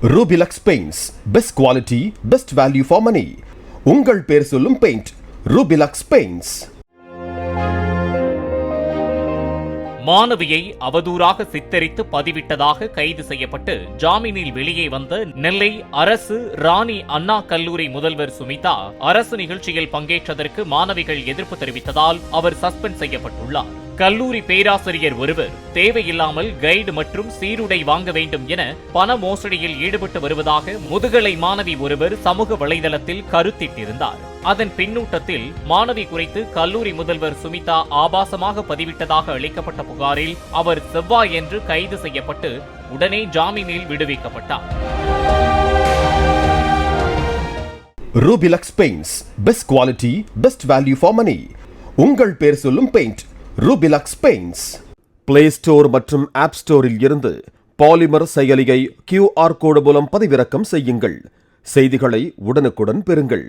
Rubilux paints, best quality, best value for money. உங்கள் பேர் சொல்லும் பெயிண்ட் ரூபிலக்ஸ் பெயிண்ட்ஸ். மாணவியை அவதூறாக சித்தரித்து பதிவிட்டதாக கைது செய்யப்பட்டு ஜாமீனில் வெளியே வந்த நெல்லை அரசு ராணி அண்ணா கல்லூரி முதல்வர் சுமிதா அரசு நிகழ்ச்சியில் பங்கேற்றதற்கு மாணவிகள் எதிர்ப்பு தெரிவித்ததால் அவர் சஸ்பெண்ட் செய்யப்பட்டுள்ளார். கல்லூரி பேராசிரியர் ஒருவர் தேவையில்லாமல் கைடு மற்றும் சீருடை வாங்க வேண்டும் என பண மோசடியில் ஈடுபட்டு வருவதாக முதுகலை மாணவி ஒருவர் சமூக வலைதளத்தில் கருத்திட்டிருந்தார். அதன் பின்னூட்டத்தில் மாணவி குறித்து கல்லூரி முதல்வர் சுமிதா ஆபாசமாக பதிவிட்டதாக அளிக்கப்பட்ட புகாரில் அவர் செவ்வாயன்று கைது செய்யப்பட்டு உடனே ஜாமீனில் விடுவிக்கப்பட்டார். Rubilux paints, best quality, best value for money. உங்கள் பேர் சொல்லும் paint Rubilux paints. Play store மற்றும் ஆப் ஸ்டோரில் இருந்து பாலிமர் செயலியை QR கோடு மூலம் பதிவிறக்கம் செய்யுங்கள். செய்திகளை உடனுக்குடன் பெறுங்கள்.